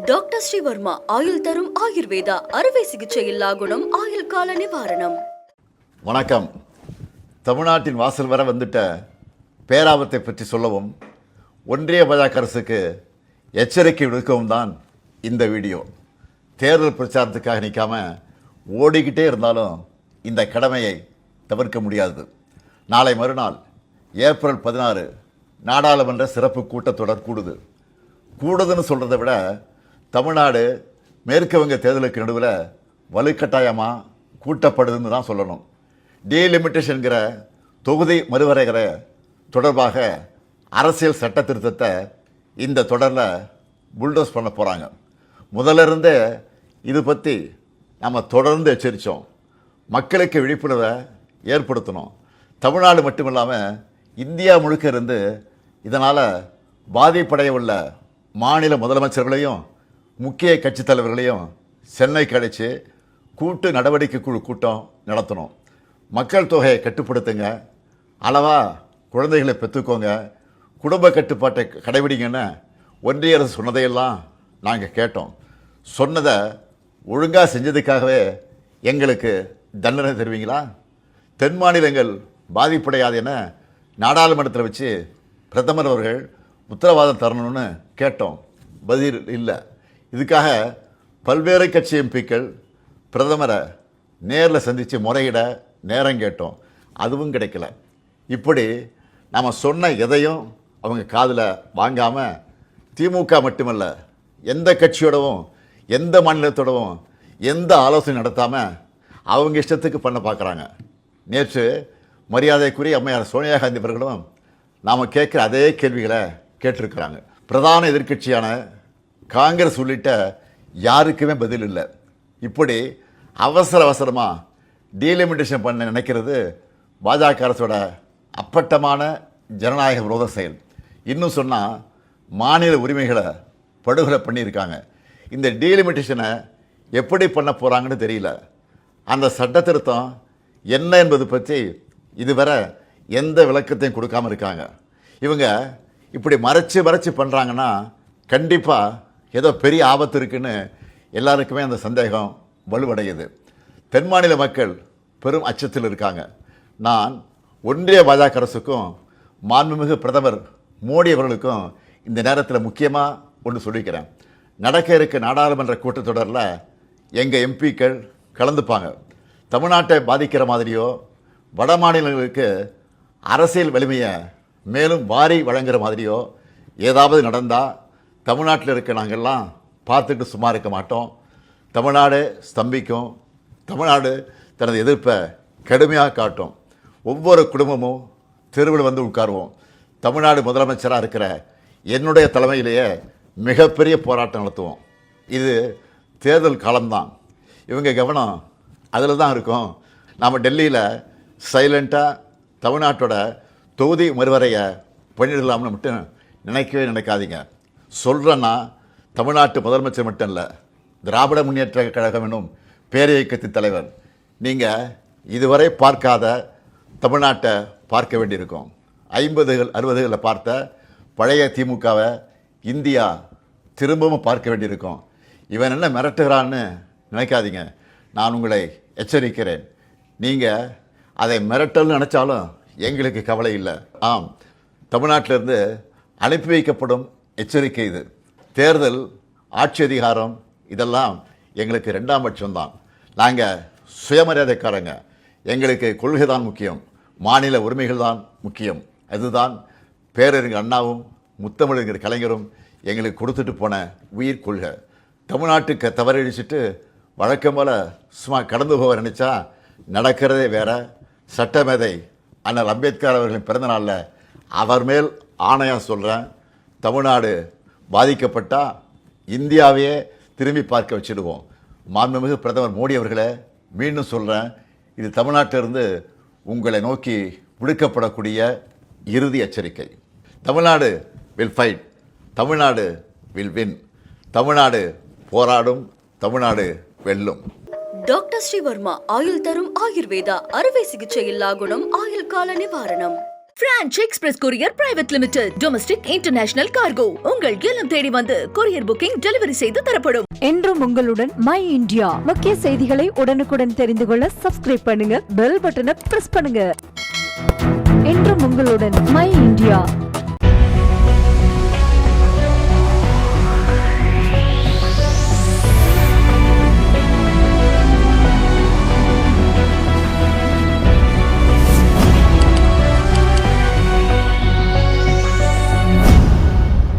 Doctor Sreevarma ஆயுள் தரும் ஆயுர்வேதா அறுவை சிகிச்சை இல்லா குணம் ஆயுள் கால நிவாரணம். வணக்கம். தமிழ்நாட்டின் வாசல் வர வந்துட்ட பேராபத்தை பற்றி சொல்லவும் ஒன்றிய பாஜக அரசுக்கு எச்சரிக்கை விடுக்கவும் தான் இந்த வீடியோ. தேர்தல் பிரச்சாரத்துக்காக நிற்காம ஓடிக்கிட்டே இருந்தாலும் இந்த கடமையை தவிர்க்க முடியாது. நாளை மறுநாள் ஏப்ரல் 16 நாடாளுமன்ற சிறப்பு கூட்டத்தொடர் கூடுதுன்னு சொல்கிறத விட தமிழ்நாடு மேற்கு வங்க தேர்தலுக்கு நடுவில் வலுக்கட்டாயமாக கூட்டப்படுதுன்னு தான் சொல்லணும். டீலிமிட்டேஷன்கிற தொகுதி மறுவரைகிற தொடர்பாக அரசியல் சட்ட திருத்தத்தை இந்த தொடரில் புல்டோஸ் பண்ண போகிறாங்க. முதல்ல இருந்தே இது பற்றி நம்ம தொடர்ந்து எச்சரித்தோம். மக்களுக்கு விழிப்புணர்வை ஏற்படுத்தணும். தமிழ்நாடு மட்டும் இல்லாமல் இந்தியா முழுக்க இருந்து இதனால் பாதிப்படைய உள்ள மாநில முதலமைச்சர்களையும் முக்கிய கட்சித் தலைவர்களையும் சென்னைக்கு அழைச்சி கூட்டு நடவடிக்கை குழு கூட்டம் நடத்தணும். மக்கள் தொகையை கட்டுப்படுத்துங்க, அளவாக குழந்தைகளை பெற்றுக்கோங்க, குடும்ப கட்டுப்பாட்டை கடைபிடிங்கன்னு ஒன்றிய அரசு சொன்னதையெல்லாம் நாங்கள் கேட்டோம். சொன்னதை ஒழுங்காக செஞ்சதுக்காகவே எங்களுக்கு தண்டனை தருவீங்களா? தென் மாநிலங்கள் பாதிப்படையாது என நாடாளுமன்றத்தில் வச்சு பிரதமர் அவர்கள் உத்தரவாதம் தரணும்னு கேட்டோம். பதில் இல்லை. இதுக்காக பல்வேறு கட்சி எம்பிக்கள் பிரதமரை நேரில் சந்தித்து முறையிட நேரம் கேட்டோம். அதுவும் கிடைக்கல. இப்படி நம்ம சொன்ன எதையும் அவங்க காதில் வாங்காமல் திமுக மட்டுமல்ல, எந்த கட்சியோடவும் எந்த மாநிலத்தோடவும் எந்த ஆலோசனை நடத்தாமல் அவங்க இஷ்டத்துக்கு பண்ண பார்க்குறாங்க. நேற்று மரியாதைக்குரிய அம்மையார் சோனியா காந்தி அவர்களும் நாம் கேட்குற அதே கேள்விகளை கேட்டிருக்கிறாங்க. பிரதான எதிர்க்கட்சியான காங்கிரஸ் உள்ளிட்ட யாருக்குமே பதில் இல்லை. இப்படி அவசரமாக டீலிமிட்டேஷன் பண்ண நினைக்கிறது பாஜக அரசோட அப்பட்டமான ஜனநாயக விரோத செயல். இன்னும் சொன்னால் மாநில உரிமைகளை படுகொலை பண்ணியிருக்காங்க. இந்த டீலிமிட்டேஷனை எப்படி பண்ண போகிறாங்கன்னு தெரியல. அந்த சட்ட திருத்தம் என்ன என்பது பற்றி இதுவரை எந்த விளக்கத்தையும் கொடுக்காமல் இருக்காங்க. இவங்க இப்படி மறைச்சு பண்ணுறாங்கன்னா கண்டிப்பாக ஏதோ பெரிய ஆபத்து இருக்குன்னு எல்லாருக்குமே அந்த சந்தேகம் வலுவடையுது. தென் மாநில மக்கள் பெரும் அச்சத்தில் இருக்காங்க. நான் ஒன்றிய பாஜக அரசுக்கும் மாண்புமிகு பிரதமர் மோடி அவர்களுக்கும் இந்த நேரத்தில் முக்கியமாக ஒன்று சொல்லிக்கிறேன். நடக்க இருக்க நாடாளுமன்ற கூட்டத்தொடரில் எங்கள் எம்பிக்கள் கலந்துப்பாங்க. தமிழ்நாட்டை பாதிக்கிற மாதிரியோ வட மாநிலங்களுக்கு அரசியல் வலிமையை மேலும் வாரி வழங்குகிற மாதிரியோ ஏதாவது நடந்தால் தமிழ்நாட்டில் இருக்க நாங்கள்லாம் பார்த்துட்டு சும்மா இருக்க மாட்டோம். தமிழ்நாடு ஸ்தம்பிக்கும். தமிழ்நாடு தனது எதிர்ப்பை கடுமையாக காட்டும். ஒவ்வொரு குடும்பமும் தெருவில் வந்து உட்காருவோம். தமிழ்நாடு முதலமைச்சராக இருக்கிற என்னுடைய தலைமையிலேயே மிகப்பெரிய போராட்டம் நடத்துவோம். இது தேர்தல் காலம்தான். இவங்க கவனம் அதில் தான் இருக்கும். நாம் டெல்லியில் சைலண்ட்டாக தமிழ்நாட்டோட தொகுதி மறுவரையை பண்ணிடலாம்னு மட்டும் நினைக்காதீங்க. சொல்கிறேன்னா தமிழ்நாட்டு முதலமைச்சர் மட்டும் இல்லை, திராவிட முன்னேற்ற கழகம் என்னும் பேரியக்கத்தின் தலைவர். நீங்கள் இதுவரை பார்க்காத தமிழ்நாட்டை பார்க்க வேண்டியிருக்கும். 50கள் 60களில் பார்த்த பழைய திமுகவை இந்தியா திரும்பவும் பார்க்க வேண்டியிருக்கும். இவன் என்ன மிரட்டுகிறான்னு நினைக்காதீங்க. நான் உங்களை எச்சரிக்கிறேன். நீங்கள் அதை மிரட்டல்னு நினச்சாலும் எங்களுக்கு கவலை இல்லை. ஆம், தமிழ்நாட்டிலிருந்து அனுப்பி வைக்கப்படும் எச்சரிக்கை இது. தேர்தல், ஆட்சி அதிகாரம் இதெல்லாம் எங்களுக்கு 2ஆம் பட்சம்தான். நாங்கள் சுயமரியாதைக்காரங்க. எங்களுக்கு கொள்கை தான் முக்கியம், மாநில உரிமைகள் தான் முக்கியம். அதுதான் பேரறிஞர் அண்ணாவும் முத்தமிழறிஞர் கலைஞரும் எங்களுக்கு கொடுத்துட்டு போன உயிர் கொள்கை. தமிழ்நாட்டுக்கு தவறடிச்சிட்டு வழக்கம் போல் சும்மா கடந்து போக நினச்சா நடக்கிறதே வேற. சட்டமேதை அண்ணல் அம்பேத்கர் அவர்களின் பிறந்தநாளில் அவர் மேல் ஆணையாக சொல்கிறேன், தமிழ்நாடு பாதிக்கப்பட்டால் இந்தியாவையே திரும்பி பார்க்க வச்சுடுவோம். மாண்புமிகு பிரதமர் மோடி அவர்களை மீண்டும் சொல்கிறேன், இது தமிழ்நாட்டிலிருந்து உங்களை நோக்கி விடுக்கப்படக்கூடிய இறுதி எச்சரிக்கை. Tamil Nadu will fight, Tamil Nadu will win. Tamil Nadu போராடும், தமிழ்நாடு வெல்லும். டாக்டர் ஸ்ரீவர்மா ஆயுள் தரும் ஆயுர்வேதா அறுவை சிகிச்சை இல்லா குணம் ஆயுள் கால நிவாரணம். Branch express courier private limited. Domestic international cargo. உங்கள் இல்லம் தேடி வந்து கொரியர் புக்கிங் டெலிவரி செய்து தரப்படும். என்றும் உங்களுடன் மை இந்தியா. முக்கிய செய்திகளை உடனுக்குடன் தெரிந்து கொள்ள சப்ஸ்கிரைப் பண்ணுங்க, பெல் பட்டனை பிரஸ் பண்ணுங்க. என்றும் உங்களுடன் மை இந்தியா.